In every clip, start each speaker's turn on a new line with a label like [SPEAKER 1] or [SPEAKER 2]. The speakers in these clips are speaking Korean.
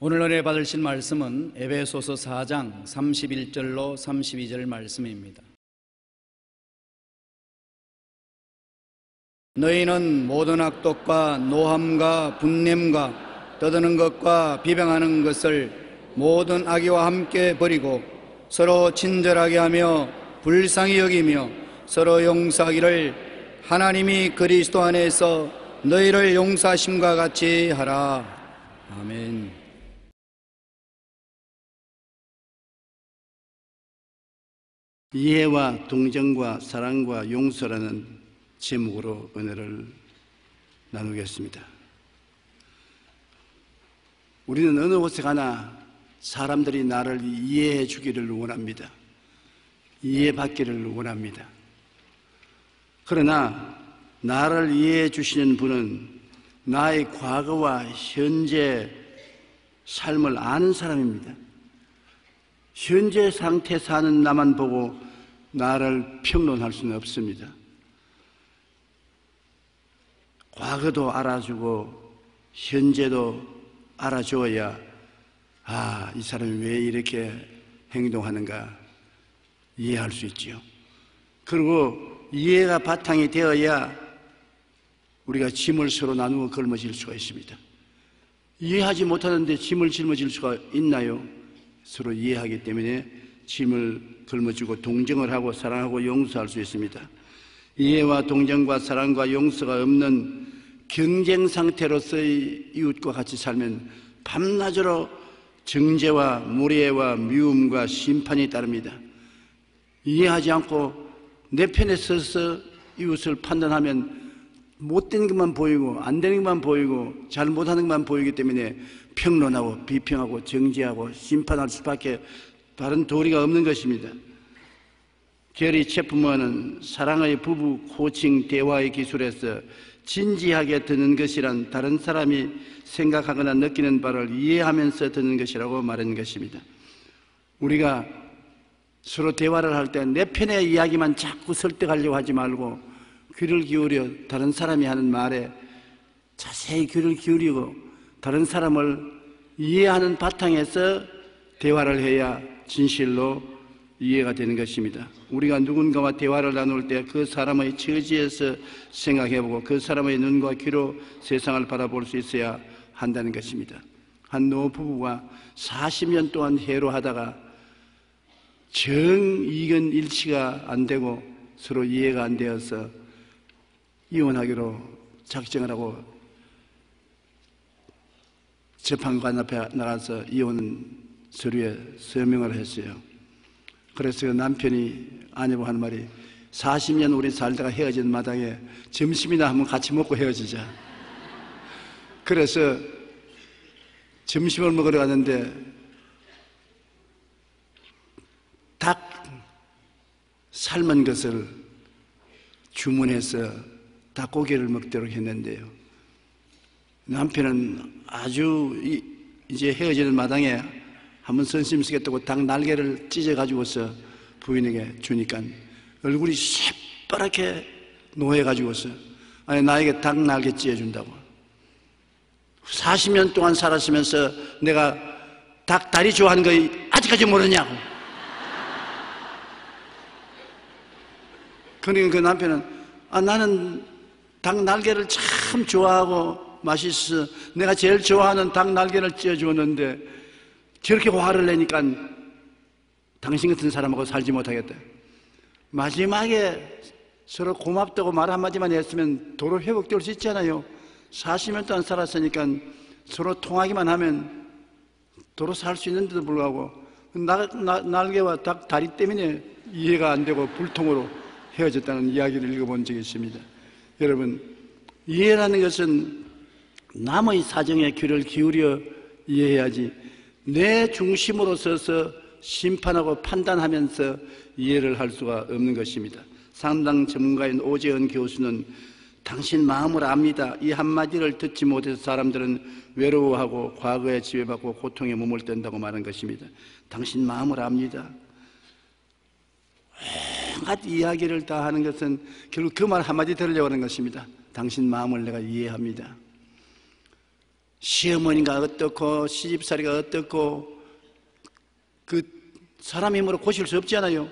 [SPEAKER 1] 오늘 은혜 받으실 말씀은 에베소서 4장 31절로 32절 말씀입니다. 너희는 모든 악독과 노함과 분냄과 떠드는 것과 비방하는 것을 모든 악의와 함께 버리고 서로 친절하게 하며 불쌍히 여기며 서로 용서하기를 하나님이 그리스도 안에서 너희를 용서하심과 같이 하라. 아멘.
[SPEAKER 2] 이해와 동정과 사랑과 용서라는 제목으로 은혜를 나누겠습니다. 우리는 어느 곳에 가나 사람들이 나를 이해해 주기를 원합니다. 이해받기를 원합니다. 그러나 나를 이해해 주시는 분은 나의 과거와 현재 삶을 아는 사람입니다. 현재 상태 사는 나만 보고 나를 평론할 수는 없습니다. 과거도 알아주고 현재도 알아줘야 이 사람이 왜 이렇게 행동하는가 이해할 수 있지요. 그리고 이해가 바탕이 되어야 우리가 짐을 서로 나누어 걸머질 수가 있습니다. 이해하지 못하는데 짐을 짊어질 수가 있나요? 서로 이해하기 때문에 짐을 걸머쥐고 동정을 하고 사랑하고 용서할 수 있습니다. 이해와 동정과 사랑과 용서가 없는 경쟁 상태로서의 이웃과 같이 살면 밤낮으로 정죄와 무례와 미움과 심판이 따릅니다. 이해하지 않고 내 편에 서서 이웃을 판단하면 못된 것만 보이고 안 되는 것만 보이고 잘못하는 것만 보이기 때문에 평론하고 비평하고 정죄하고 심판할 수밖에 다른 도리가 없는 것입니다. 게리 체프먼은 사랑의 부부 코칭 대화의 기술에서 진지하게 듣는 것이란 다른 사람이 생각하거나 느끼는 바를 이해하면서 듣는 것이라고 말한 것입니다. 우리가 서로 대화를 할 때 내 편의 이야기만 자꾸 설득하려고 하지 말고 귀를 기울여 다른 사람이 하는 말에 자세히 귀를 기울이고 다른 사람을 이해하는 바탕에서 대화를 해야 진실로 이해가 되는 것입니다. 우리가 누군가와 대화를 나눌 때 그 사람의 처지에서 생각해보고 그 사람의 눈과 귀로 세상을 바라볼 수 있어야 한다는 것입니다. 한 노부부가 40년 동안 해로하다가 정의견 일치가 안 되고 서로 이해가 안 되어서 이혼하기로 작정을 하고 재판관 앞에 나가서 이혼 서류에 서명을 했어요. 그래서 남편이 아내하고 하는 말이 40년 우리 살다가 헤어진 마당에 점심이나 한번 같이 먹고 헤어지자. 그래서 점심을 먹으러 갔는데 닭 삶은 것을 주문해서 닭고기를 먹도록 했는데요. 남편은 아주 이제 헤어지는 마당에 한번 선심쓰겠다고 닭 날개를 찢어가지고서 부인에게 주니까 얼굴이 새빠랗게 노해가지고서 아니 나에게 닭 날개 찢어준다고 40년 동안 살았으면서 내가 닭 다리 좋아하는 거 아직까지 모르냐고. 그러니까 그 남편은 나는 닭 날개를 참 좋아하고 맛있어 내가 제일 좋아하는 닭 날개를 찢어주었는데 저렇게 화를 내니까 당신 같은 사람하고 살지 못하겠다. 마지막에 서로 고맙다고 말 한마디만 했으면 도로 회복될 수 있잖아요. 40년 동안 살았으니까 서로 통하기만 하면 도로 살 수 있는데도 불구하고 날개와 닭 다리 때문에 이해가 안 되고 불통으로 헤어졌다는 이야기를 읽어본 적이 있습니다. 여러분, 이해라는 것은 남의 사정에 귀를 기울여 이해해야지 내 중심으로 서서 심판하고 판단하면서 이해를 할 수가 없는 것입니다. 상당 전문가인 오재은 교수는 당신 마음을 압니다. 이 한마디를 듣지 못해서 사람들은 외로워하고 과거에 지배받고 고통에 몸을 뜬다고 말한 것입니다. 당신 마음을 압니다. 온갖 이야기를 다 하는 것은 결국 그 말 한마디 들으려고 하는 것입니다. 당신 마음을 내가 이해합니다. 시어머니가 어떻고 시집살이가 어떻고 그 사람 힘으로 고칠 수 없잖아요.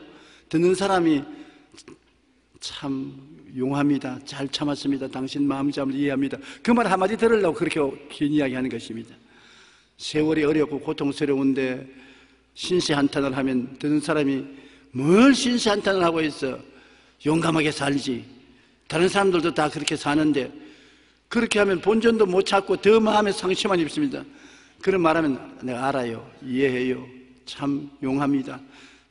[SPEAKER 2] 듣는 사람이 참 용합니다. 잘 참았습니다. 당신 마음잡을 이해합니다. 그 말 한마디 들으려고 그렇게 긴 이야기하는 것입니다. 세월이 어렵고 고통스러운데 신세한탄을 하면 듣는 사람이 뭘 신세한탄을 하고 있어. 용감하게 살지. 다른 사람들도 다 그렇게 사는데 그렇게 하면 본전도 못 찾고 더 마음에 상처만 입습니다. 그런 말하면 내가 알아요. 이해해요. 참 용합니다.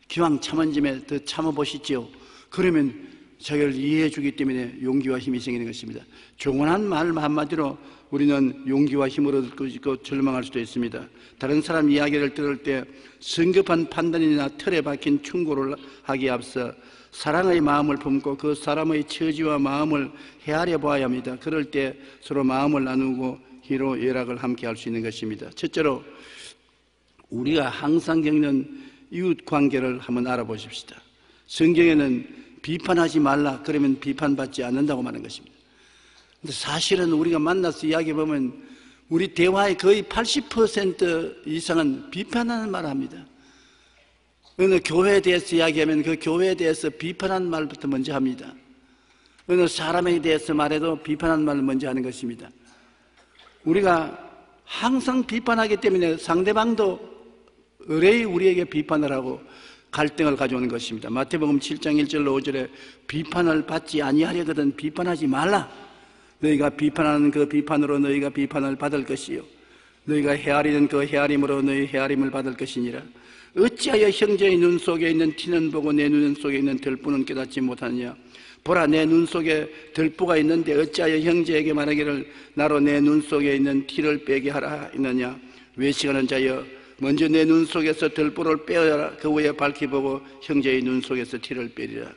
[SPEAKER 2] 기왕 참은 짐에 더 참아보시죠. 그러면 자기를 이해해 주기 때문에 용기와 힘이 생기는 것입니다. 조곤한 말 한마디로 우리는 용기와 힘을 얻을 것이고 절망할 수도 있습니다. 다른 사람 이야기를 들을 때 성급한 판단이나 틀에 박힌 충고를 하기에 앞서 사랑의 마음을 품고 그 사람의 처지와 마음을 헤아려 보아야 합니다. 그럴 때 서로 마음을 나누고 희로 애락을 함께 할 수 있는 것입니다. 첫째로 우리가 항상 겪는 이웃 관계를 한번 알아보십시다. 성경에는 비판하지 말라 그러면 비판받지 않는다고 말하는 것입니다. 근데 사실은 우리가 만나서 이야기해보면 우리 대화의 거의 80% 이상은 비판하는 말을 합니다. 어느 교회에 대해서 이야기하면 그 교회에 대해서 비판하는 말부터 먼저 합니다. 어느 사람에 대해서 말해도 비판하는 말을 먼저 하는 것입니다. 우리가 항상 비판하기 때문에 상대방도 의뢰이 우리에게 비판을 하고 갈등을 가져오는 것입니다. 마태복음 7장 1절로 5절에 비판을 받지 아니하려거든 비판하지 말라. 너희가 비판하는 그 비판으로 너희가 비판을 받을 것이요 너희가 헤아리는 그 헤아림으로 너희 헤아림을 받을 것이니라. 어찌하여 형제의 눈 속에 있는 티는 보고 내 눈 속에 있는 들보는 깨닫지 못하느냐. 보라 내 눈 속에 들보가 있는데 어찌하여 형제에게 말하기를 나로 내 눈 속에 있는 티를 빼게 하라 했느냐. 외식하는 자여 먼저 내 눈 속에서 들보를 빼어라. 그 후에 밝히 보고 형제의 눈 속에서 티를 빼리라.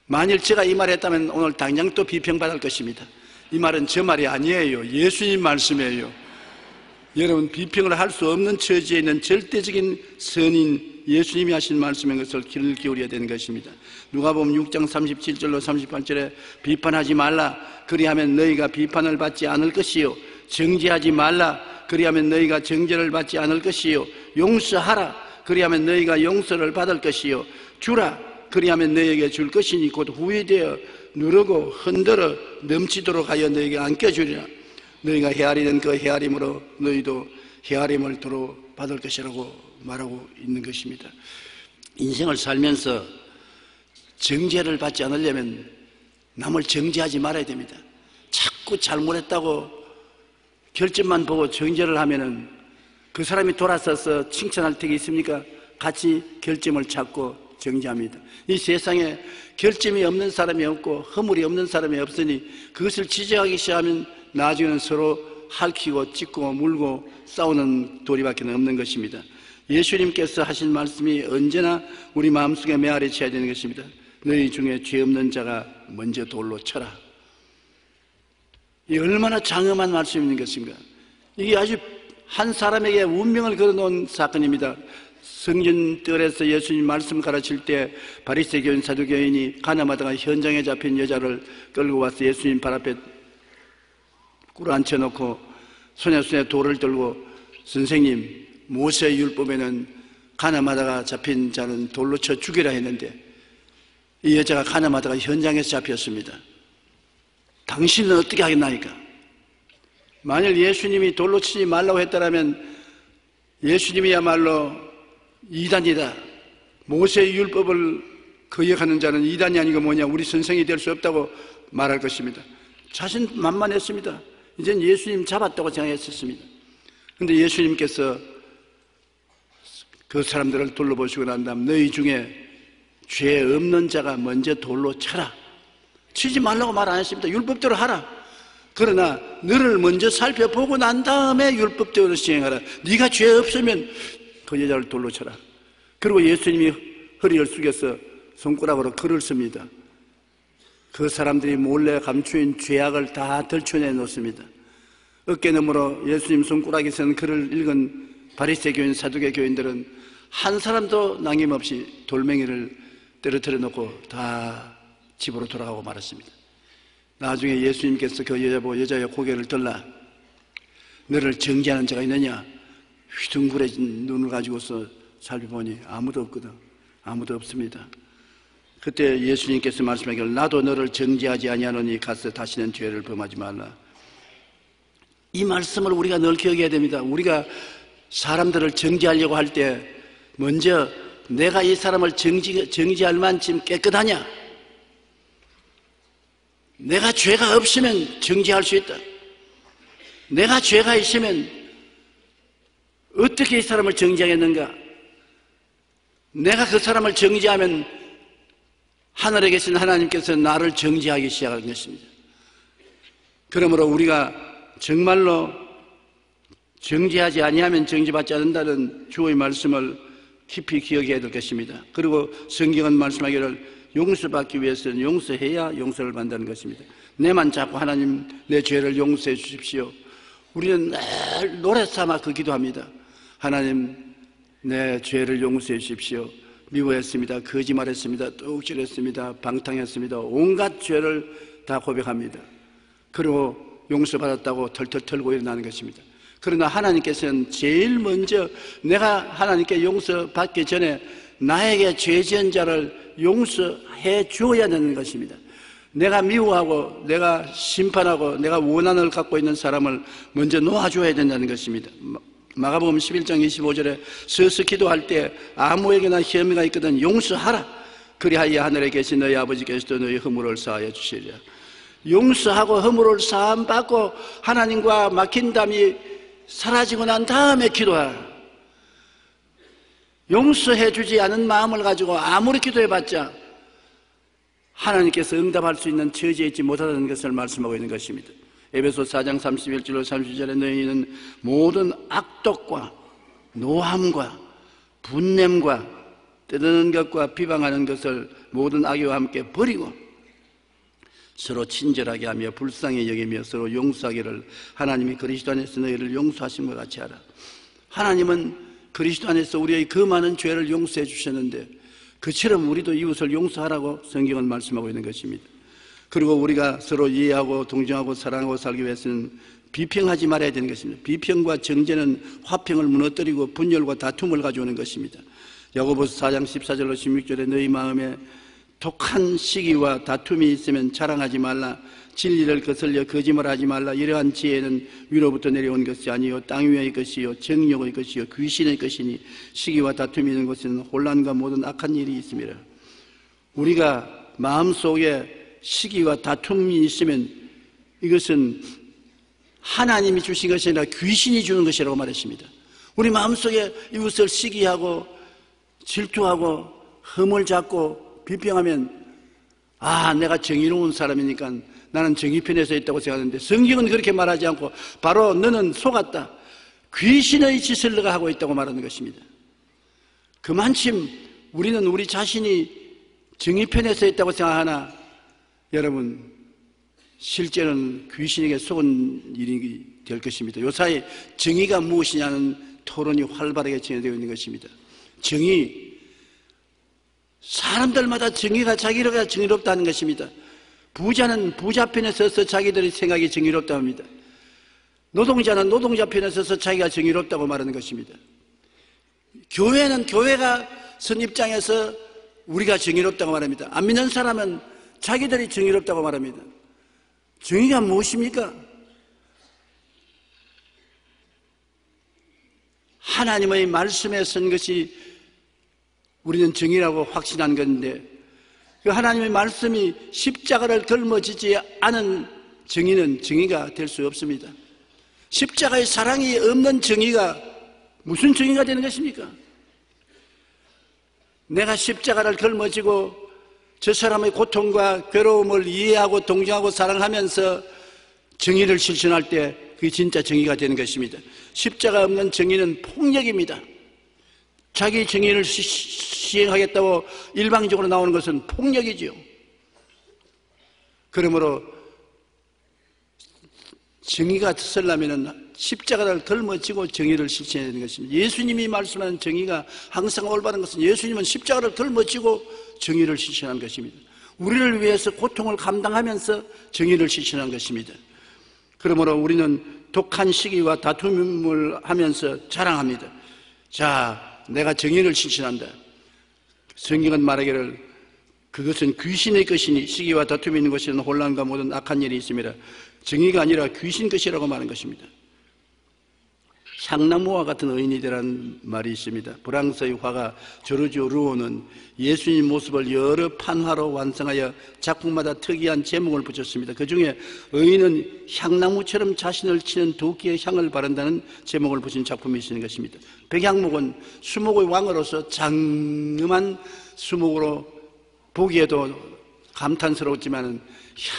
[SPEAKER 2] 만일 제가 이 말을 했다면 오늘 당장 또 비평받을 것입니다. 이 말은 저 말이 아니에요. 예수님 말씀이에요. 여러분 비평을 할 수 없는 처지에 있는 절대적인 선인 예수님이 하신 말씀인 것을 귀를 기울여야 되는 것입니다. 누가복음 6장 37절로 38절에 비판하지 말라 그리하면 너희가 비판을 받지 않을 것이요 정죄하지 말라 그리하면 너희가 정죄를 받지 않을 것이요 용서하라 그리하면 너희가 용서를 받을 것이요 주라 그리하면 너희에게 줄 것이니 곧 후회되어 누르고 흔들어 넘치도록 하여 너희에게 안겨주리라. 너희가 헤아리는 그 헤아림으로 너희도 헤아림을 도로 받을 것이라고 말하고 있는 것입니다. 인생을 살면서 정죄를 받지 않으려면 남을 정죄하지 말아야 됩니다. 자꾸 잘못했다고 결점만 보고 정죄를 하면은 그 사람이 돌아서서 칭찬할 택이 있습니까? 같이 결점을 찾고 정죄합니다. 이 세상에 결점이 없는 사람이 없고 허물이 없는 사람이 없으니 그것을 지적하기 시작하면 나중에는 서로 핥히고 찢고 물고 싸우는 도리밖에 없는 것입니다. 예수님께서 하신 말씀이 언제나 우리 마음속에 메아리 쳐야 되는 것입니다. 너희 중에 죄 없는 자가 먼저 돌로 쳐라. 이 얼마나 장엄한 말씀인 것인가. 이게 아주 한 사람에게 운명을 걸어놓은 사건입니다. 성전뜰에서 예수님 말씀 가르칠 때 바리새교인 사두개인이 가늠하다가 현장에 잡힌 여자를 끌고 와서 예수님 발 앞에 꿇어앉혀놓고 손에 돌을 들고 선생님 모세 율법에는 가늠하다가 잡힌 자는 돌로 쳐 죽이라 했는데 이 여자가 가늠하다가 현장에서 잡혔습니다. 당신은 어떻게 하겠나이까? 만일 예수님이 돌로 치지 말라고 했다면 예수님이야말로 이단이다. 모세의 율법을 거역하는 자는 이단이 아니고 뭐냐 우리 선생이 될 수 없다고 말할 것입니다. 자신만만했습니다. 이젠 예수님 잡았다고 생각했었습니다. 그런데 예수님께서 그 사람들을 둘러보시고 난 다음 너희 중에 죄 없는 자가 먼저 돌로 쳐라. 치지 말라고 말 안 했습니다. 율법대로 하라. 그러나 너를 먼저 살펴보고 난 다음에 율법대로 시행하라. 네가 죄 없으면 그 여자를 돌로 쳐라. 그리고 예수님이 허리를 숙여서 손가락으로 글을 씁니다. 그 사람들이 몰래 감추인 죄악을 다 들춰내 놓습니다. 어깨너머로 예수님 손가락에 쓴 글을 읽은 바리새 교인, 사두개 교인들은 한 사람도 남김없이 돌멩이를 떨어뜨려 놓고 다 집으로 돌아가고 말았습니다. 나중에 예수님께서 그 여자 보고 여자의 고개를 들라 너를 정죄하는 자가 있느냐? 휘둥그레진 눈을 가지고서 살펴보니 아무도 없거든. 아무도 없습니다. 그때 예수님께서 말씀하기를 나도 너를 정죄하지 아니하노니 가서 다시는 죄를 범하지 말라. 이 말씀을 우리가 늘 기억해야 됩니다. 우리가 사람들을 정죄하려고 할 때 먼저 내가 이 사람을 정죄할 만큼 깨끗하냐? 내가 죄가 없으면 정죄할 수 있다. 내가 죄가 있으면 어떻게 이 사람을 정죄하겠는가? 내가 그 사람을 정죄하면 하늘에 계신 하나님께서 나를 정죄하기 시작할 것입니다. 그러므로 우리가 정말로 정죄하지 아니하면 정죄받지 않는다는 주의 말씀을 깊이 기억해야 될 것입니다. 그리고 성경은 말씀하기를 용서받기 위해서는 용서해야 용서를 받는다는 것입니다. 내만 자꾸 하나님 내 죄를 용서해 주십시오. 우리는 늘 노래 삼아 그 기도합니다. 하나님 내 죄를 용서해 주십시오. 미워했습니다. 거짓말했습니다. 뚝질했습니다. 방탕했습니다. 온갖 죄를 다 고백합니다. 그리고 용서받았다고 털털 털고 일어나는 것입니다. 그러나 하나님께서는 제일 먼저 내가 하나님께 용서받기 전에 나에게 죄 지은 자를 용서해 주어야 되는 것입니다. 내가 미워하고 내가 심판하고 내가 원한을 갖고 있는 사람을 먼저 놓아줘야 된다는 것입니다. 마가복음 11장 25절에 서서 기도할 때 아무에게나 혐의가 있거든 용서하라. 그리하여 하늘에 계신 너희 아버지께서도 너희 허물을 사하여 주시리라. 용서하고 허물을 사함 받고 하나님과 막힌 담이 사라지고 난 다음에 기도하라. 용서해 주지 않은 마음을 가지고 아무리 기도해봤자 하나님께서 응답할 수 있는 처지에 있지 못하다는 것을 말씀하고 있는 것입니다. 에베소 4장 31절로 32절에 너희는 모든 악독과 노함과 분냄과 떠드는 것과 비방하는 것을 모든 악의와 함께 버리고 서로 친절하게 하며 불쌍히 여기며 서로 용서하기를 하나님이 그리스도 안에서 너희를 용서하신 것 같이 하라. 하나님은 그리스도 안에서 우리의 그 많은 죄를 용서해 주셨는데 그처럼 우리도 이웃을 용서하라고 성경은 말씀하고 있는 것입니다. 그리고 우리가 서로 이해하고 동정하고 사랑하고 살기 위해서는 비평하지 말아야 되는 것입니다. 비평과 정죄는 화평을 무너뜨리고 분열과 다툼을 가져오는 것입니다. 야고보서 4장 14절로 16절에 너희 마음에 독한 시기와 다툼이 있으면 자랑하지 말라. 진리를 거슬려 거짓말하지 말라. 이러한 지혜는 위로부터 내려온 것이 아니요 땅 위의 것이요 정욕의 것이요 귀신의 것이니 시기와 다툼이 있는 곳에는 혼란과 모든 악한 일이 있습니다. 우리가 마음속에 시기와 다툼이 있으면 이것은 하나님이 주신 것이 아니라 귀신이 주는 것이라고 말했습니다. 우리 마음속에 이웃을 시기하고 질투하고 흠을 잡고 비평하면 내가 정의로운 사람이니까 나는 정의 편에 서 있다고 생각하는데 성경은 그렇게 말하지 않고 바로 너는 속았다. 귀신의 짓을 너가 하고 있다고 말하는 것입니다. 그만큼 우리는 우리 자신이 정의 편에 서 있다고 생각하나 여러분 실제는 귀신에게 속은 일이 될 것입니다. 요사이 정의가 무엇이냐는 토론이 활발하게 진행되고 있는 것입니다. 정의, 사람들마다 정의가 자기가 정의롭다는 것입니다. 부자는 부자 편에 서서 자기들의 생각이 정의롭다고 합니다. 노동자는 노동자 편에 서서 자기가 정의롭다고 말하는 것입니다. 교회는 교회가 선 입장에서 우리가 정의롭다고 말합니다. 안 믿는 사람은 자기들이 정의롭다고 말합니다. 정의가 무엇입니까? 하나님의 말씀에 선 것이 우리는 정의라고 확신한 건데 그 하나님의 말씀이 십자가를 걸머지지 않은 정의는 정의가 될 수 없습니다. 십자가의 사랑이 없는 정의가 무슨 정의가 되는 것입니까? 내가 십자가를 걸머지고 저 사람의 고통과 괴로움을 이해하고 동정하고 사랑하면서 정의를 실천할 때 그게 진짜 정의가 되는 것입니다. 십자가 없는 정의는 폭력입니다. 자기 정의를 시행하겠다고 일방적으로 나오는 것은 폭력이지요. 그러므로 정의가 쓰려면 십자가를 걸머지고 정의를 실천해야 되는 것입니다. 예수님이 말씀하는 정의가 항상 올바른 것은 예수님은 십자가를 걸머지고 정의를 실천한 것입니다. 우리를 위해서 고통을 감당하면서 정의를 실천한 것입니다. 그러므로 우리는 독한 시기와 다툼을 하면서 자랑합니다. 자, 내가 정의를 실천한다. 성경은 말하기를 그것은 귀신의 것이니 시기와 다툼이 있는 것에는 혼란과 모든 악한 일이 있습니다. 정의가 아니라 귀신 것이라고 말하는 것입니다. 향나무와 같은 의인이 되라는 말이 있습니다. 프랑스의 화가 조르주 루오는 예수님 모습을 여러 판화로 완성하여 작품마다 특이한 제목을 붙였습니다. 그 중에 의인은 향나무처럼 자신을 치는 도끼의 향을 바른다는 제목을 붙인 작품이 있는 것입니다. 백향목은 수목의 왕으로서 장엄한 수목으로 보기에도 감탄스러웠지만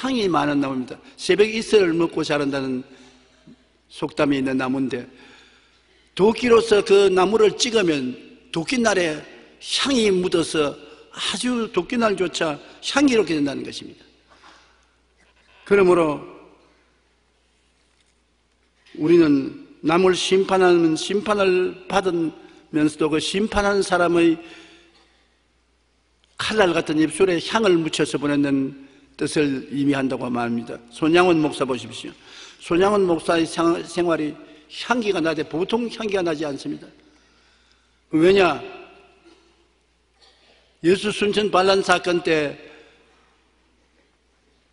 [SPEAKER 2] 향이 많은 나무입니다. 새벽 이슬을 먹고 자란다는 속담이 있는 나무인데 도끼로서 그 나무를 찍으면 도끼날에 향이 묻어서 아주 도끼날조차 향기롭게 된다는 것입니다. 그러므로 우리는 남을 심판하는 심판을 받으면서도 그 심판하는 사람의 칼날 같은 입술에 향을 묻혀서 보내는 뜻을 의미한다고 말합니다. 손양원 목사 보십시오. 손양원 목사의 생활이 향기가 나되 보통 향기가 나지 않습니다. 왜냐? 예수 순천 반란 사건 때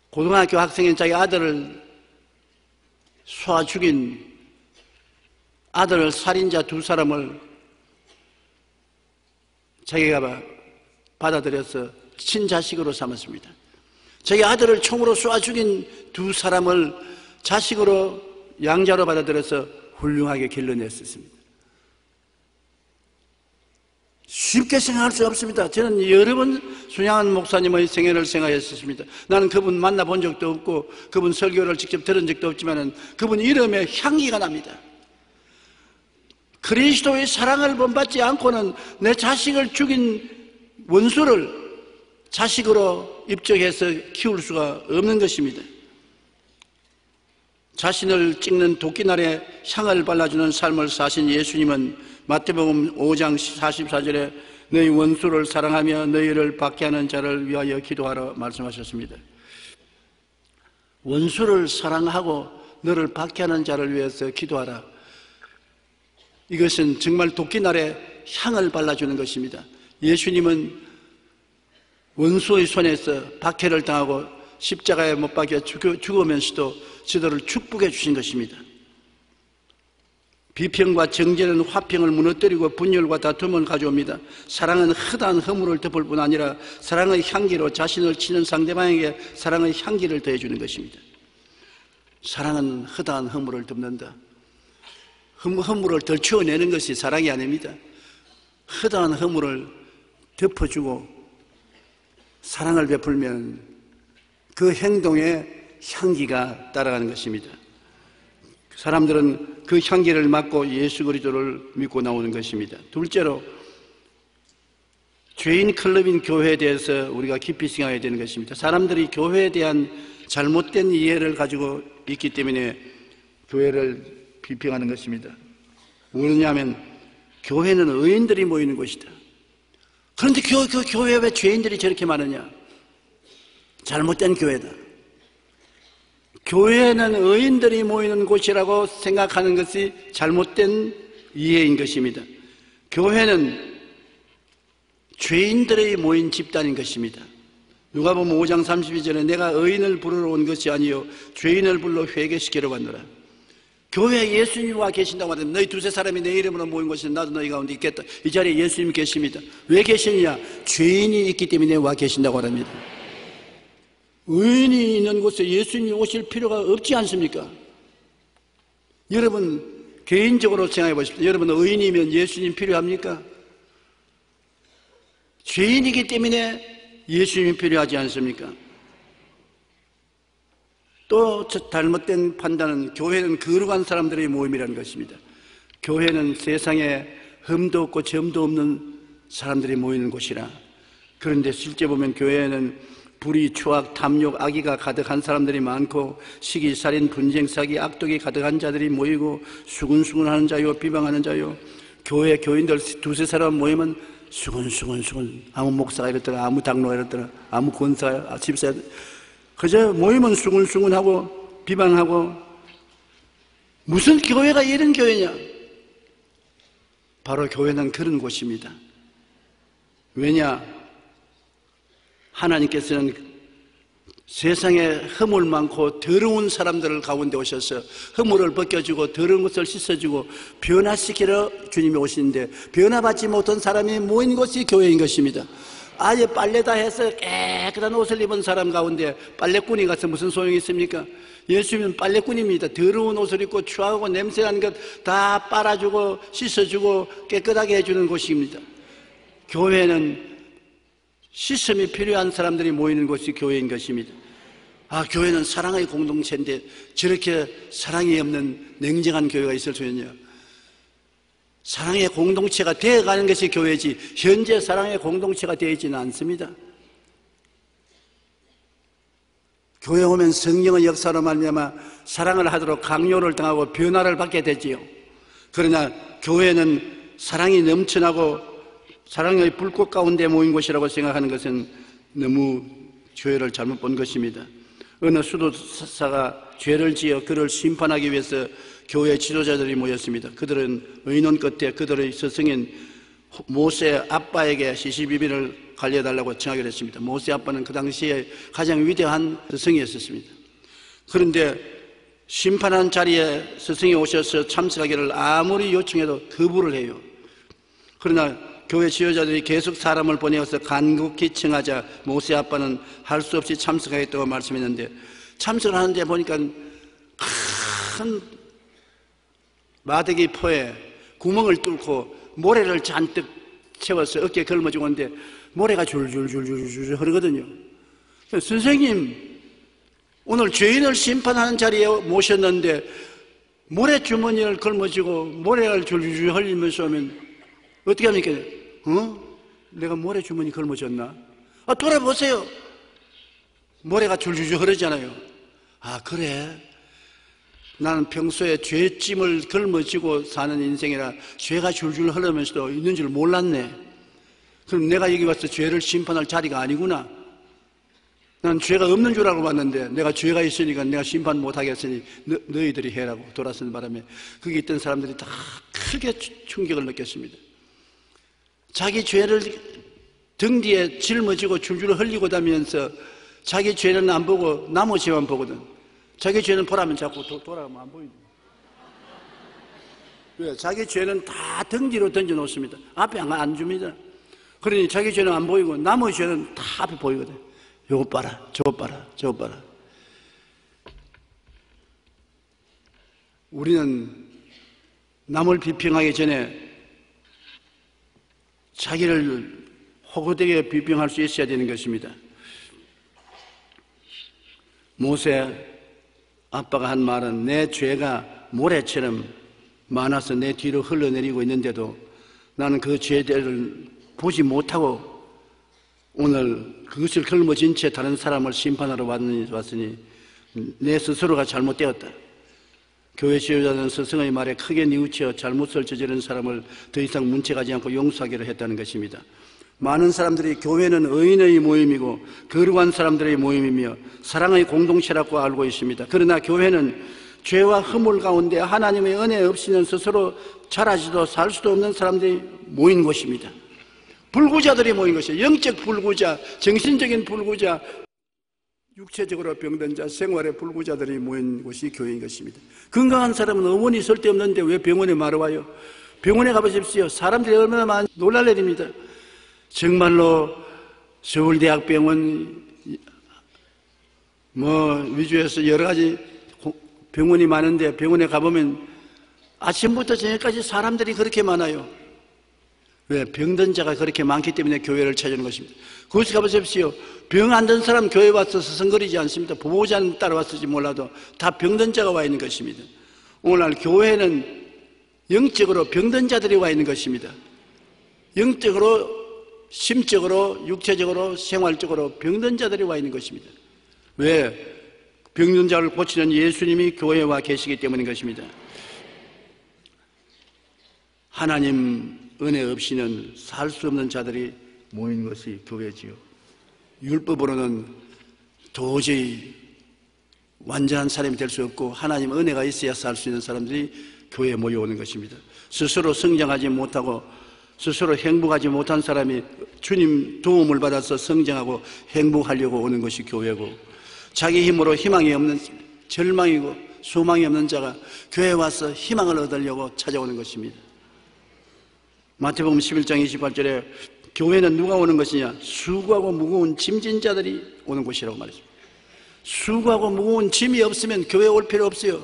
[SPEAKER 2] 고등학교 학생인 자기 아들을 쏴 죽인 아들 살인자 두 사람을 자기가 받아들여서 친자식으로 삼았습니다. 자기 아들을 총으로 쏴 죽인 두 사람을 자식으로 양자로 받아들여서 훌륭하게 길러냈었습니다. 쉽게 생각할 수 없습니다. 저는 여러 번 순양한 목사님의 생애를 생각했었습니다. 나는 그분 만나본 적도 없고 그분 설교를 직접 들은 적도 없지만 그분 이름에 향기가 납니다. 그리스도의 사랑을 본받지 않고는 내 자식을 죽인 원수를 자식으로 입적해서 키울 수가 없는 것입니다. 자신을 찍는 도끼날에 향을 발라주는 삶을 사신 예수님은 마태복음 5장 44절에 너희 원수를 사랑하며 너희를 박해하는 자를 위하여 기도하라 말씀하셨습니다. 원수를 사랑하고 너를 박해하는 자를 위해서 기도하라. 이것은 정말 도끼날에 향을 발라주는 것입니다. 예수님은 원수의 손에서 박해를 당하고 십자가에 못 박혀 죽으면서도 저들을 축복해 주신 것입니다. 비평과 정죄는 화평을 무너뜨리고 분열과 다툼을 가져옵니다. 사랑은 허다한 허물을 덮을 뿐 아니라 사랑의 향기로 자신을 치는 상대방에게 사랑의 향기를 더해주는 것입니다. 사랑은 허다한 허물을 덮는다. 허물을 덜쳐내는 것이 사랑이 아닙니다. 허다한 허물을 덮어주고 사랑을 베풀면 그 행동에 향기가 따라가는 것입니다. 사람들은 그 향기를 맡고 예수 그리스도를 믿고 나오는 것입니다. 둘째로 죄인 클럽인 교회에 대해서 우리가 깊이 생각해야 되는 것입니다. 사람들이 교회에 대한 잘못된 이해를 가지고 있기 때문에 교회를 비평하는 것입니다. 왜냐하면 교회는 의인들이 모이는 곳이다. 그런데 그 교회에 왜 죄인들이 저렇게 많으냐? 잘못된 교회다. 교회는 의인들이 모이는 곳이라고 생각하는 것이 잘못된 이해인 것입니다. 교회는 죄인들이 모인 집단인 것입니다. 누가복음 5장 32절에 내가 의인을 부르러 온 것이 아니요 죄인을 불러 회개시키러 왔노라. 교회에 예수님이 와 계신다고 하는데 너희 두세 사람이 내 이름으로 모인 곳에 나도 너희 가운데 있겠다. 이 자리에 예수님이 계십니다. 왜 계시느냐? 죄인이 있기 때문에 와 계신다고 합니다. 의인이 있는 곳에 예수님이 오실 필요가 없지 않습니까? 여러분 개인적으로 생각해 보십시오. 여러분 의인이면 예수님 필요합니까? 죄인이기 때문에 예수님이 필요하지 않습니까? 또 잘못된 판단은 교회는 거룩한 사람들의 모임이라는 것입니다. 교회는 세상에 흠도 없고 점도 없는 사람들이 모이는 곳이라. 그런데 실제 보면 교회에는 불의, 추악, 탐욕, 악의가 가득한 사람들이 많고 시기, 살인, 분쟁, 사기, 악독이 가득한 자들이 모이고 수군수군하는 자요, 비방하는 자요. 교회 교인들 두세 사람 모이면 수군수군 아무 목사가 이랬더라, 아무 장로가 이랬더라, 아무 권사, 집사 그저 모이면 수군수군하고 비방하고 무슨 교회가 이런 교회냐? 바로 교회는 그런 곳입니다. 왜냐? 하나님께서는 세상에 허물 많고 더러운 사람들을 가운데 오셔서 허물을 벗겨주고 더러운 것을 씻어주고 변화시키러 주님이 오시는데, 변화받지 못한 사람이 모인 것이 교회인 것입니다. 아예 빨래 다 해서 깨끗한 옷을 입은 사람 가운데 빨래꾼이 가서 무슨 소용이 있습니까? 예수님은 빨래꾼입니다. 더러운 옷을 입고 추하고 냄새나는 것 다 빨아주고 씻어주고 깨끗하게 해주는 곳입니다. 교회는 씻음이 필요한 사람들이 모이는 곳이 교회인 것입니다. 교회는 사랑의 공동체인데 저렇게 사랑이 없는 냉정한 교회가 있을 수 있느냐? 사랑의 공동체가 되어가는 것이 교회지, 현재 사랑의 공동체가 되어 있지는 않습니다. 교회 오면 성령의 역사로 말미암아 사랑을 하도록 강요를 당하고 변화를 받게 되지요. 그러나 교회는 사랑이 넘쳐나고 사랑의 불꽃 가운데 모인 곳이라고 생각하는 것은 너무 교회를 잘못 본 것입니다. 어느 수도사가 죄를 지어 그를 심판하기 위해서 교회 지도자들이 모였습니다. 그들은 의논 끝에 그들의 스승인 모세 아빠에게 시시비비를 관리해달라고 청하기로 했습니다. 모세 아빠는 그 당시에 가장 위대한 스승이었습니다. 그런데 심판한 자리에 스승이 오셔서 참석하기를 아무리 요청해도 거부를 해요. 그러나 교회 지도자들이 계속 사람을 보내어서 간곡히 청하자 모세 아빠는 할 수 없이 참석하겠다고 말씀했는데, 참석을 하는데 보니까 큰 마대기 포에 구멍을 뚫고 모래를 잔뜩 채워서 어깨에 걸머쥐고 있는데 모래가 줄줄줄줄줄 흐르거든요. 선생님, 오늘 죄인을 심판하는 자리에 모셨는데 모래주머니를 걸머쥐고 모래를 줄줄줄 흘리면서 오면 어떻게 합니까? 내가 모래주머니 걸머졌나? 돌아보세요. 모래가 줄줄줄 흐르잖아요. 그래. 나는 평소에 죄짐을 걸머쥐고 사는 인생이라 죄가 줄줄 흐르면서도 있는 줄 몰랐네. 그럼 내가 여기 와서 죄를 심판할 자리가 아니구나. 난 죄가 없는 줄 알고 왔는데 내가 죄가 있으니까 내가 심판 못하겠으니 너희들이 해라고 돌아서는 바람에 거기 있던 사람들이 다 크게 충격을 느꼈습니다. 자기 죄를 등 뒤에 짊어지고 줄줄 흘리고 다니면서 자기 죄는 안 보고 나무 죄만 보거든. 자기 죄는 보라면 자꾸 돌아가면 안 보이네. 왜? 자기 죄는 다 등 뒤로 던져놓습니다. 앞에 안 줍니다. 그러니 자기 죄는 안 보이고 나머지 죄는 다 앞에 보이거든. 요거 봐라, 저거 봐라, 저거 봐라. 우리는 남을 비평하기 전에 자기를 호구되게 비평할 수 있어야 되는 것입니다. 모세 아빠가 한 말은 내 죄가 모래처럼 많아서 내 뒤로 흘러내리고 있는데도 나는 그 죄들을 보지 못하고 오늘 그것을 걸머진 채 다른 사람을 심판하러 왔으니 내 스스로가 잘못되었다. 교회 지도자는 스승의 말에 크게 뉘우쳐 잘못을 저지른 사람을 더 이상 문책하지 않고 용서하기로 했다는 것입니다. 많은 사람들이 교회는 의인의 모임이고 거룩한 사람들의 모임이며 사랑의 공동체라고 알고 있습니다. 그러나 교회는 죄와 허물 가운데 하나님의 은혜 없이는 스스로 자라지도 살 수도 없는 사람들이 모인 곳입니다. 불구자들이 모인 것이에요. 영적 불구자, 정신적인 불구자, 육체적으로 병든 자, 생활의 불구자들이 모인 곳이 교회인 것입니다. 건강한 사람은 어머니 쓸데없는데 왜 병원에 말아 와요? 병원에 가보십시오. 사람들이 얼마나 많이 놀랄 일입니다. 정말로 서울대학병원 위주에서 여러 가지 병원이 많은데 병원에 가보면 아침부터 저녁까지 사람들이 그렇게 많아요. 왜? 병든 자가 그렇게 많기 때문에 교회를 찾는 것입니다. 그곳에 가보십시오. 병 안 든 사람 교회 와서 서성거리지 않습니다. 보호자는 따라왔을지 몰라도 다 병든 자가 와 있는 것입니다. 오늘날 교회는 영적으로 병든 자들이 와 있는 것입니다. 영적으로, 심적으로, 육체적으로, 생활적으로 병든 자들이 와 있는 것입니다. 왜? 병든 자를 고치는 예수님이 교회에 와 계시기 때문인 것입니다. 하나님 은혜 없이는 살 수 없는 자들이 모인 것이 교회지요. 율법으로는 도저히 완전한 사람이 될 수 없고 하나님 은혜가 있어야 살 수 있는 사람들이 교회에 모여오는 것입니다. 스스로 성장하지 못하고 스스로 행복하지 못한 사람이 주님 도움을 받아서 성장하고 행복하려고 오는 것이 교회고, 자기 힘으로 희망이 없는, 절망이고 소망이 없는 자가 교회에 와서 희망을 얻으려고 찾아오는 것입니다. 마태복음 11장 28절에 교회는 누가 오는 것이냐? 수고하고 무거운 짐진 자들이 오는 곳이라고 말했습니다. 수고하고 무거운 짐이 없으면 교회에 올 필요 없어요.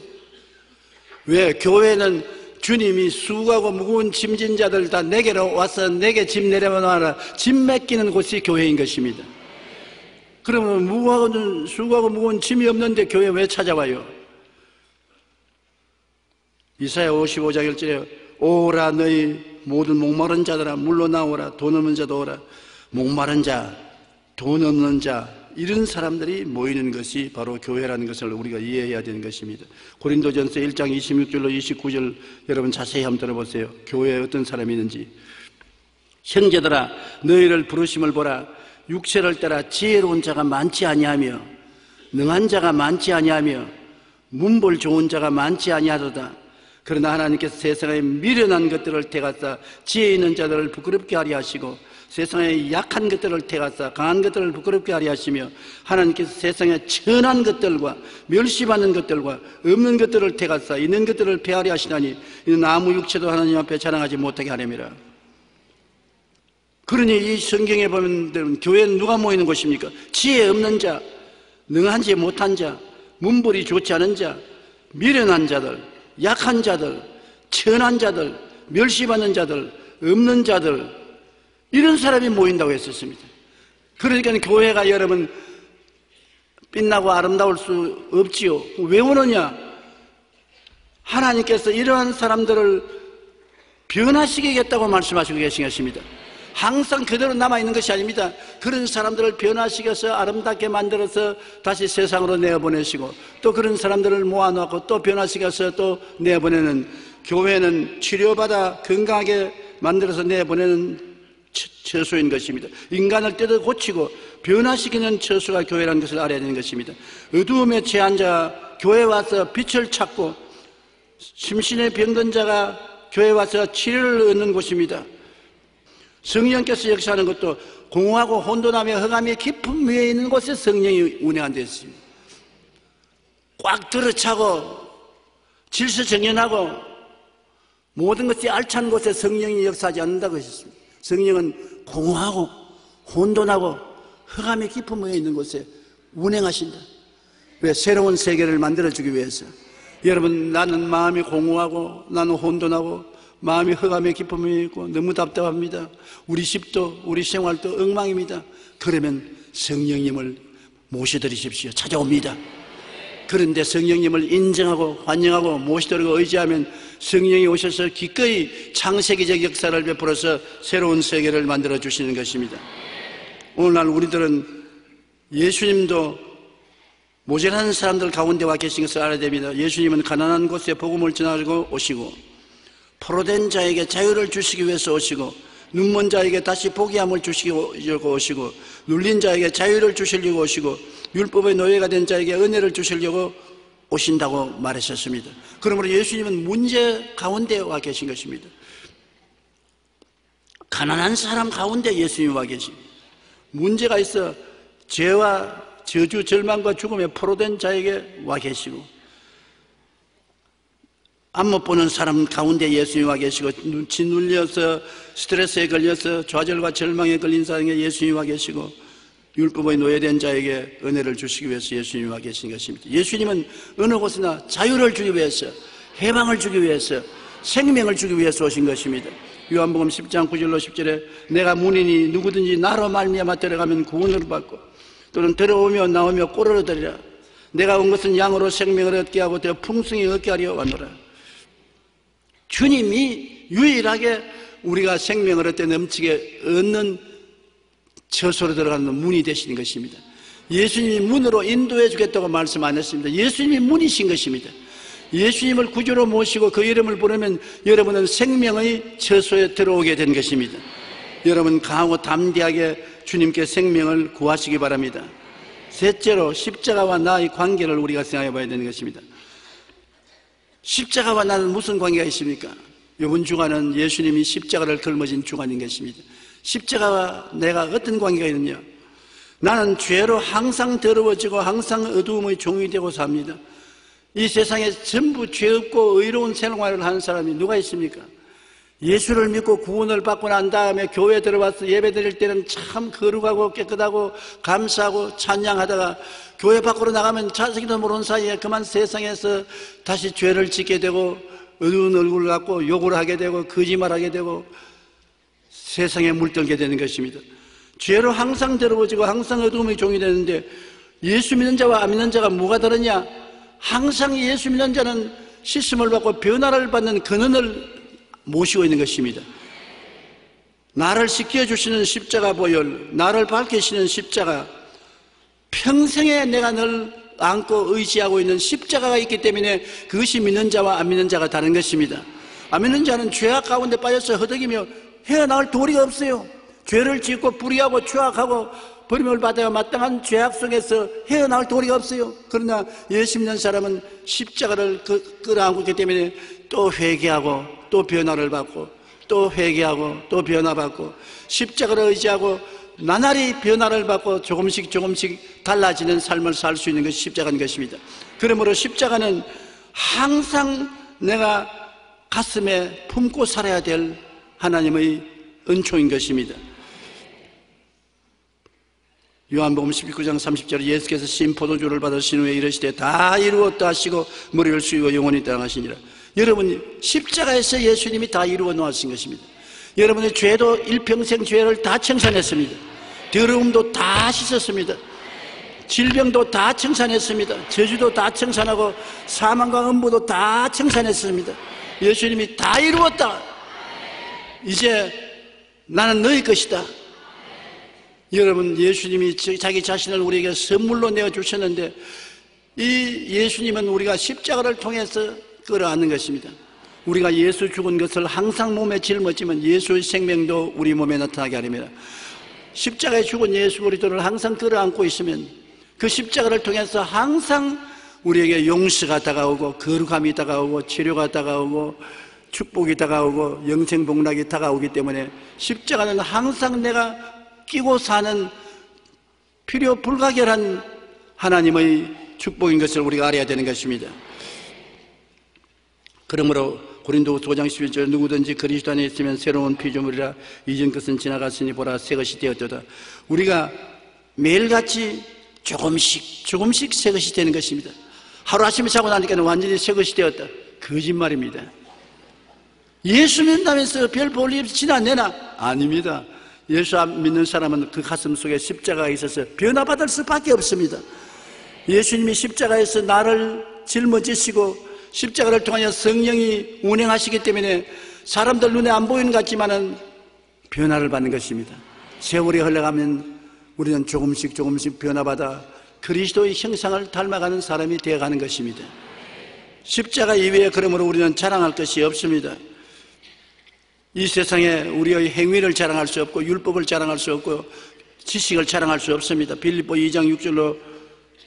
[SPEAKER 2] 왜? 교회는 주님이 수고하고 무거운 짐진 자들 다 내게로 와서 내게 짐 내려놔라, 짐 맡기는 곳이 교회인 것입니다. 그러면 수고하고 무거운 짐이 없는데 교회 왜 찾아와요? 이사야 55장 1절에 오라 너희 모든 목마른 자들아 물로 나오라, 돈 없는 자도 오라. 목마른 자, 돈 없는 자, 이런 사람들이 모이는 것이 바로 교회라는 것을 우리가 이해해야 되는 것입니다. 고린도전서 1장 26절로 29절 여러분 자세히 한번 들어보세요. 교회에 어떤 사람이 있는지. 형제들아 너희를 부르심을 보라. 육체를 따라 지혜로운 자가 많지 아니하며 능한 자가 많지 아니하며 문벌 좋은 자가 많지 아니하도다. 그러나 하나님께서 세상에 미련한 것들을 택하사 지혜 있는 자들을 부끄럽게 하려 하시고 세상에 약한 것들을 택하사 강한 것들을 부끄럽게 하려 하시며 하나님께서 세상에 천한 것들과 멸시받는 것들과 없는 것들을 택하사 있는 것들을 폐하려 하시나니 이는 아무 육체도 하나님 앞에 자랑하지 못하게 하려니라. 그러니 이 성경에 보면 교회는 누가 모이는 곳입니까? 지혜 없는 자, 능하지 못한 자, 문벌이 좋지 않은 자, 미련한 자들, 약한 자들, 천한 자들, 멸시받는 자들, 없는 자들, 이런 사람이 모인다고 했었습니다. 그러니까 교회가 여러분 빛나고 아름다울 수 없지요. 왜 오느냐? 하나님께서 이러한 사람들을 변화시키겠다고 말씀하시고 계신 것입니다. 항상 그대로 남아있는 것이 아닙니다. 그런 사람들을 변화시켜서 아름답게 만들어서 다시 세상으로 내어보내시고 또 그런 사람들을 모아놓고 또 변화시켜서 또 내어보내는, 교회는 치료받아 건강하게 만들어서 내보내는 처소인 것입니다. 인간을 뜯어 고치고 변화시키는 처소가 교회라는 것을 알아야 되는 것입니다. 어두움에 처한 자가 교회에 와서 빛을 찾고 심신에 병든 자가 교회에 와서 치료를 얻는 곳입니다. 성령께서 역사하는 것도 공허하고 혼돈하며 흑암의 깊은 위에 있는 곳에 성령이 운행한 데 있습니다. 꽉 들어차고 질서정연하고 모든 것이 알찬 곳에 성령이 역사하지 않는다고 했습니다. 성령은 공허하고 혼돈하고 흑암의 깊은 위에 있는 곳에 운행하신다. 왜? 새로운 세계를 만들어주기 위해서. 여러분, 나는 마음이 공허하고 나는 혼돈하고 마음이 흑암의 깊음이 있고 너무 답답합니다. 우리 집도 우리 생활도 엉망입니다. 그러면 성령님을 모셔드리십시오. 찾아옵니다. 그런데 성령님을 인정하고 환영하고 모시도록 의지하면 성령이 오셔서 기꺼이 창세기적 역사를 베풀어서 새로운 세계를 만들어 주시는 것입니다. 오늘날 우리들은 예수님도 모자란 사람들 가운데 와 계신 것을 알아야 됩니다. 예수님은 가난한 곳에 복음을 전하고 오시고 포로된 자에게 자유를 주시기 위해서 오시고 눈먼 자에게 다시 보기함을 주시려고 오시고 눌린 자에게 자유를 주시려고 오시고 율법의 노예가 된 자에게 은혜를 주시려고 오신다고 말하셨습니다. 그러므로 예수님은 문제 가운데 와 계신 것입니다. 가난한 사람 가운데 예수님이 와 계십니다. 문제가 있어 죄와 저주, 절망과 죽음에 포로된 자에게 와 계시고 안 못 보는 사람 가운데 예수님이 와 계시고 눈치 눌려서 스트레스에 걸려서 좌절과 절망에 걸린 사람에게 예수님이 와 계시고 율법의 노예된 자에게 은혜를 주시기 위해서 예수님이 와 계신 것입니다. 예수님은 어느 곳이나 자유를 주기 위해서, 해방을 주기 위해서, 생명을 주기 위해서 오신 것입니다. 요한복음 10장 9절로 10절에 내가 문이니 누구든지 나로 말미암아 들어가면 구원을 받고 또는 들어오며 나오며 꼴을 얻으리라. 내가 온 것은 양으로 생명을 얻게 하고 더 풍성히 얻게 하려 왔노라. 주님이 유일하게 우리가 생명을 얻되 넘치게 얻는 처소로 들어가는 문이 되시는 것입니다. 예수님이 문으로 인도해 주겠다고 말씀 안 했습니다. 예수님이 문이신 것입니다. 예수님을 구주로 모시고 그 이름을 부르면 여러분은 생명의 처소에 들어오게 된 것입니다. 여러분 강하고 담대하게 주님께 생명을 구하시기 바랍니다. 셋째로 십자가와 나의 관계를 우리가 생각해 봐야 되는 것입니다. 십자가와 나는 무슨 관계가 있습니까? 이번 주간은 예수님이 십자가를 걸머진 주간인 것입니다. 십자가와 내가 어떤 관계가 있느냐? 나는 죄로 항상 더러워지고 항상 어두움의 종이 되고 삽니다. 이 세상에 전부 죄 없고 의로운 생활을 하는 사람이 누가 있습니까? 예수를 믿고 구원을 받고 난 다음에 교회에 들어와서 예배 드릴 때는 참 거룩하고 깨끗하고 감사하고 찬양하다가 교회 밖으로 나가면 자식도 모르는 사이에 그만 세상에서 다시 죄를 짓게 되고 어두운 얼굴을 갖고 욕을 하게 되고 거짓말하게 되고 세상에 물들게 되는 것입니다. 죄로 항상 더러워지고 항상 어두움의 종이 되는데 예수 믿는 자와 안 믿는 자가 뭐가 다르냐? 항상 예수 믿는 자는 씻음을 받고 변화를 받는 근원을 모시고 있는 것입니다. 나를 씻겨주시는 십자가 보혈, 나를 밝히시는 십자가, 평생에 내가 늘 안고 의지하고 있는 십자가가 있기 때문에 그것이 믿는 자와 안 믿는 자가 다른 것입니다. 안 믿는 자는 죄악 가운데 빠져서 허덕이며 헤어나올 도리가 없어요. 죄를 짓고 불의하고 추악하고 버림을 받아야 마땅한 죄악 속에서 헤어나올 도리가 없어요. 그러나 예수 믿는 사람은 십자가를 끌어안고 있기 때문에 또 회개하고 또 변화를 받고 또 회개하고 또 변화받고 십자가를 의지하고 나날이 변화를 받고 조금씩 달라지는 삶을 살 수 있는 것이 십자가인 것입니다. 그러므로 십자가는 항상 내가 가슴에 품고 살아야 될 하나님의 은총인 것입니다. 요한복음 19장 30절에 예수께서 신 포도주를 받으신 후에 이르시되 다 이루었다 하시고 머리를 숙이고 영원히 떠나가시니라. 여러분, 십자가에서 예수님이 다 이루어 놓으신 것입니다. 여러분의 죄도 일평생 죄를 다 청산했습니다. 더러움도 다 씻었습니다. 질병도 다 청산했습니다. 저주도 다 청산하고 사망과 음부도 다 청산했습니다. 예수님이 다 이루었다. 이제 나는 너희 것이다. 여러분, 예수님이 자기 자신을 우리에게 선물로 내어주셨는데 이 예수님은 우리가 십자가를 통해서 끌어안는 것입니다. 우리가 예수 죽은 것을 항상 몸에 짊어지면 예수의 생명도 우리 몸에 나타나게 하립니다. 십자가에 죽은 예수 그리스도를 항상 끌어안고 있으면 그 십자가를 통해서 항상 우리에게 용서가 다가오고 거룩함이 다가오고 치료가 다가오고 축복이 다가오고 영생복락이 다가오기 때문에 십자가는 항상 내가 끼고 사는 필요 불가결한 하나님의 축복인 것을 우리가 알아야 되는 것입니다. 그러므로 고린도후서 5장 11절 누구든지 그리스도 안에 있으면 새로운 피조물이라 이전 것은 지나갔으니 보라 새 것이 되었도다. 우리가 매일같이 조금씩 새 것이 되는 것입니다. 하루아침에 자고 나니까 완전히 새 것이 되었다. 거짓말입니다. 예수 믿는다면서 별 볼 일 지나내나? 아닙니다. 예수 안 믿는 사람은 그 가슴 속에 십자가가 있어서 변화받을 수밖에 없습니다. 예수님이 십자가에서 나를 짊어지시고 십자가를 통하여 성령이 운행하시기 때문에 사람들 눈에 안 보이는 것 같지만은 변화를 받는 것입니다. 세월이 흘러가면 우리는 조금씩 변화받아 그리스도의 형상을 닮아가는 사람이 되어가는 것입니다. 십자가 이외에 그러므로 우리는 자랑할 것이 없습니다. 이 세상에 우리의 행위를 자랑할 수 없고 율법을 자랑할 수 없고 지식을 자랑할 수 없습니다. 빌립보 2장 6절로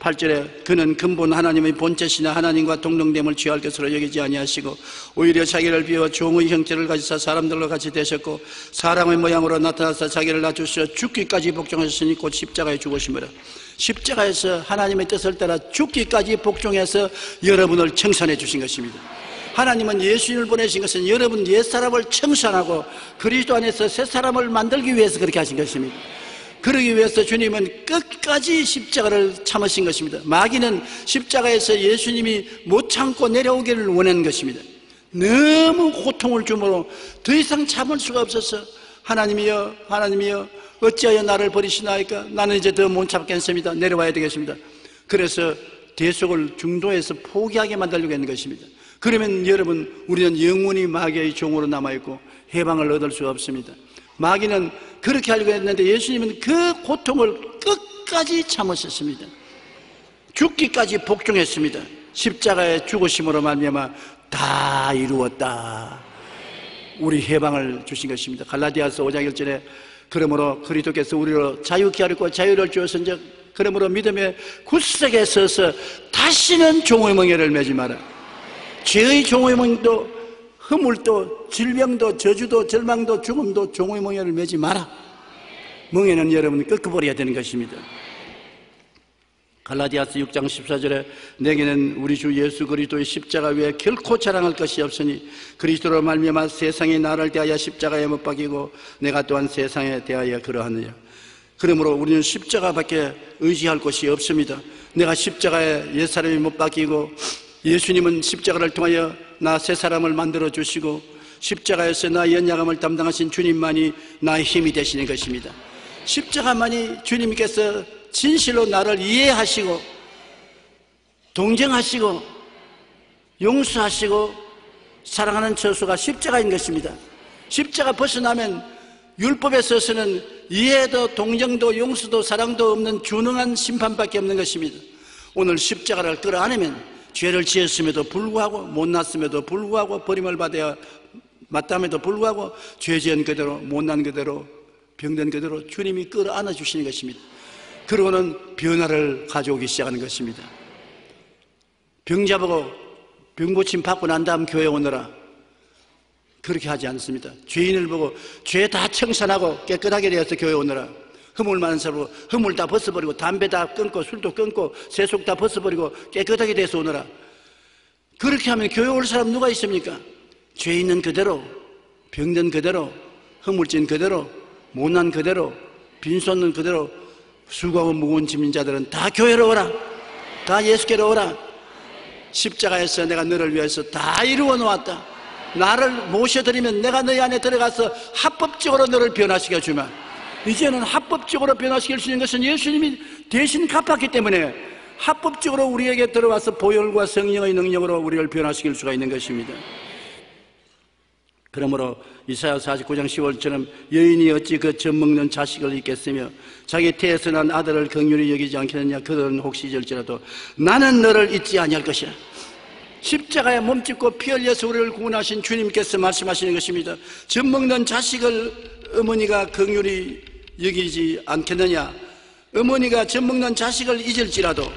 [SPEAKER 2] 8절에 그는 근본 하나님의 본체시나 하나님과 동등됨을 취할 것으로 여기지 아니하시고 오히려 자기를 비워 종의 형체를 가지사 사람들과 같이 되셨고 사람의 모양으로 나타나서 자기를 낮추셔 죽기까지 복종하셨으니 곧 십자가에 죽으심이라. 십자가에서 하나님의 뜻을 따라 죽기까지 복종해서 여러분을 청산해 주신 것입니다. 하나님은 예수님을 보내신 것은 여러분 옛사람을 청산하고 그리스도 안에서 새사람을 만들기 위해서 그렇게 하신 것입니다. 그러기 위해서 주님은 끝까지 십자가를 참으신 것입니다. 마귀는 십자가에서 예수님이 못 참고 내려오기를 원하는 것입니다. 너무 고통을 주므로 더 이상 참을 수가 없어서 하나님이여 어찌하여 나를 버리시나이까? 나는 이제 더 못 참겠습니다. 내려와야 되겠습니다. 그래서 대속을 중도에서 포기하게 만들려고 하는 것입니다. 그러면 여러분, 우리는 영원히 마귀의 종으로 남아있고 해방을 얻을 수 없습니다. 마귀는 그렇게 하려고 했는데 예수님은 그 고통을 끝까지 참으셨습니다. 죽기까지 복종했습니다. 십자가의 죽으심으로 말미암아 다 이루었다. 우리 해방을 주신 것입니다. 갈라디아서 5장 1절에 그러므로 그리스도께서 우리로 자유케 하려고 자유를 주었은즉 그러므로 믿음의 굳세게 서서 다시는 종의 멍에를 매지 마라. 죄의 종의 멍도, 허물도, 질병도, 저주도, 절망도, 죽음도 종의 멍에를 매지 마라. 멍에는 여러분 꺾어버려야 되는 것입니다. 갈라디아서 6장 14절에 내게는 우리 주 예수 그리스도의 십자가 외에 결코 자랑할 것이 없으니 그리스도로 말미암아 세상이 나를 대하여 십자가에 못 박이고 내가 또한 세상에 대하여 그러하느냐. 그러므로 우리는 십자가밖에 의지할 곳이 없습니다. 내가 십자가에 옛사람이 못 박이고 예수님은 십자가를 통하여 나 새 사람을 만들어 주시고 십자가에서 나의 연약함을 담당하신 주님만이 나의 힘이 되시는 것입니다. 십자가만이 주님께서 진실로 나를 이해하시고 동정하시고 용서하시고 사랑하는 처소가 십자가인 것입니다. 십자가 벗어나면 율법에 있어서는 이해도 동정도 용서도 사랑도 없는 준응한 심판밖에 없는 것입니다. 오늘 십자가를 끌어안으면 죄를 지었음에도 불구하고 못났음에도 불구하고 버림을 받아야 마땅함에도 불구하고 죄 지은 그대로 못난 그대로 병든 그대로 주님이 끌어안아 주시는 것입니다. 그러고는 변화를 가져오기 시작하는 것입니다. 병자보고 병고침 받고 난 다음 교회 오너라, 그렇게 하지 않습니다. 죄인을 보고 죄 다 청산하고 깨끗하게 되어서 교회 오너라. 허물 많은 사람 보고 허물 다 벗어버리고 담배 다 끊고 술도 끊고 세속 다 벗어버리고 깨끗하게 돼서 오너라. 그렇게 하면 교회 올 사람 누가 있습니까? 죄 있는 그대로, 병든 그대로, 허물진 그대로, 못난 그대로, 빈손는 그대로 수고하고 무거운 짐진 자들은 다 교회로 오라. 다 예수께로 오라. 십자가에서 내가 너를 위해서 다 이루어 놓았다. 나를 모셔드리면 내가 너희 안에 들어가서 합법적으로 너를 변화시켜 주마. 이제는 합법적으로 변화시킬 수 있는 것은 예수님이 대신 갚았기 때문에 합법적으로 우리에게 들어와서 보혈과 성령의 능력으로 우리를 변화시킬 수가 있는 것입니다. 그러므로 이사야 49장 10월처럼 여인이 어찌 그 젖 먹는 자식을 잊겠으며 자기 태에서 난 아들을 긍휼히 여기지 않겠느냐. 그들은 혹시 잊을지라도 나는 너를 잊지 아니할 것이라. 십자가에 몸짓고 피 흘려서 우리를 구원하신 주님께서 말씀하시는 것입니다. 젖 먹는 자식을 어머니가 긍휼히 여기지 않겠느냐. 어머니가 젖 먹는 자식을 잊을지라도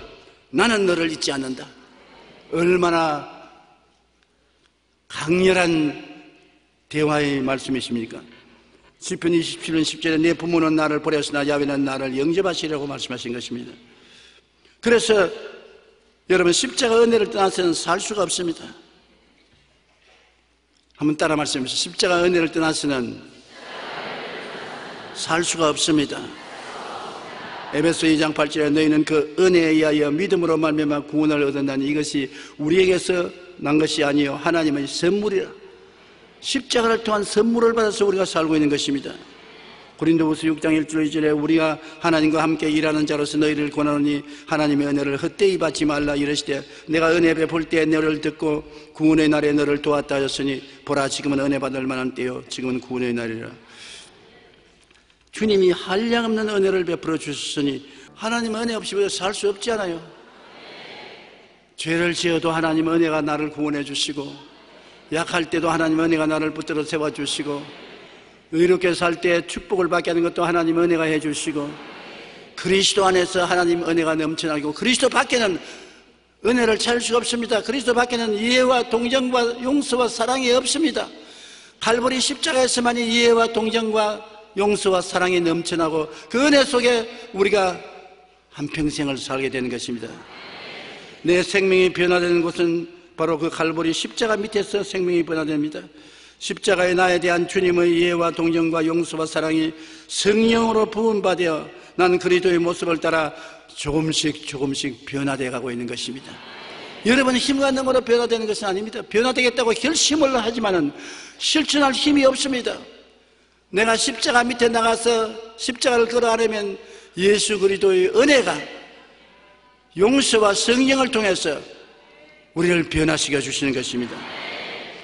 [SPEAKER 2] 나는 너를 잊지 않는다. 얼마나 강렬한 대화의 말씀이십니까? 시편 27편 10절에 내 부모는 나를 버렸으나 야훼는 나를 영접하시라고 말씀하신 것입니다. 그래서 여러분, 십자가 은혜를 떠나서는 살 수가 없습니다. 한번 따라 말씀해주세요. 십자가 은혜를 떠나서는 살 수가 없습니다. 에베소 2장 8절에 너희는 그 은혜에 의하여 믿음으로 말미암아 구원을 얻었나니 이것이 우리에게서 난 것이 아니요 하나님의 선물이라. 십자가를 통한 선물을 받아서 우리가 살고 있는 것입니다. 고린도후서 6장 1절 2절에 우리가 하나님과 함께 일하는 자로서 너희를 권하노니 하나님의 은혜를 헛되이 받지 말라. 이르시되 내가 은혜 베풀 때 너를 듣고 구원의 날에 너를 도왔다 하셨으니 보라 지금은 은혜 받을 만한 때요 지금은 구원의 날이라. 주님이 한량없는 은혜를 베풀어 주셨으니 하나님 은혜 없이 살 수 없지 않아요? 죄를 지어도 하나님 은혜가 나를 구원해 주시고 약할 때도 하나님 은혜가 나를 붙들어 세워주시고 의롭게 살 때 축복을 받게 하는 것도 하나님 은혜가 해주시고 그리스도 안에서 하나님 은혜가 넘쳐나고 그리스도 밖에는 은혜를 찾을 수가 없습니다. 그리스도 밖에는 이해와 동정과 용서와 사랑이 없습니다. 갈보리 십자가에서만이 이해와 동정과 용서와 사랑이 넘쳐나고 그 은혜 속에 우리가 한평생을 살게 되는 것입니다. 내 생명이 변화되는 곳은 바로 그 갈보리 십자가 밑에서 생명이 변화됩니다. 십자가의 나에 대한 주님의 이해와 동정과 용서와 사랑이 성령으로 부음받아 난 그리스도의 모습을 따라 조금씩 변화되어 가고 있는 것입니다. 여러분 힘과 능으로 변화되는 것은 아닙니다. 변화되겠다고 결심을 하지만은 실천할 힘이 없습니다. 내가 십자가 밑에 나가서 십자가를 끌어안으면 예수 그리스도의 은혜가 용서와 성령을 통해서 우리를 변화시켜 주시는 것입니다.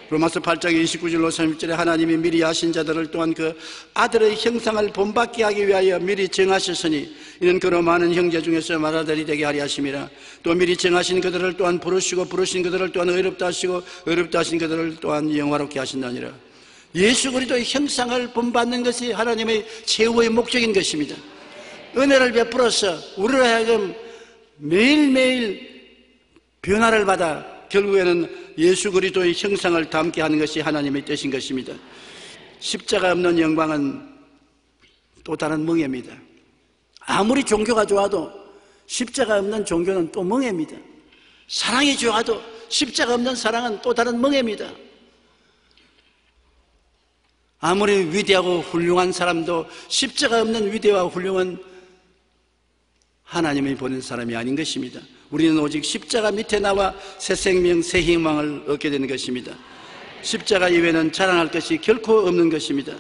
[SPEAKER 2] 로마서 8장 29절로 30절에 하나님이 미리 아신 자들을 또한 그 아들의 형상을 본받게 하기 위하여 미리 정하셨으니 이는 그로 많은 형제 중에서 맏아들이 되게 하려 하심이라. 또 미리 정하신 그들을 또한 부르시고 부르신 그들을 또한 의롭다 하시고 의롭다 하신 그들을 또한 영화롭게 하신다니라. 예수 그리스도의 형상을 본받는 것이 하나님의 최후의 목적인 것입니다. 은혜를 베풀어서 우리로 하여금 매일매일 변화를 받아 결국에는 예수 그리스도의 형상을 담게 하는 것이 하나님의 뜻인 것입니다. 십자가 없는 영광은 또 다른 멍해입니다. 아무리 종교가 좋아도 십자가 없는 종교는 또 멍해입니다. 사랑이 좋아도 십자가 없는 사랑은 또 다른 멍해입니다. 아무리 위대하고 훌륭한 사람도 십자가 없는 위대와 훌륭은 하나님이 보낸 사람이 아닌 것입니다. 우리는 오직 십자가 밑에 나와 새 생명, 새 희망을 얻게 되는 것입니다. 십자가 이외에는 자랑할 것이 결코 없는 것입니다.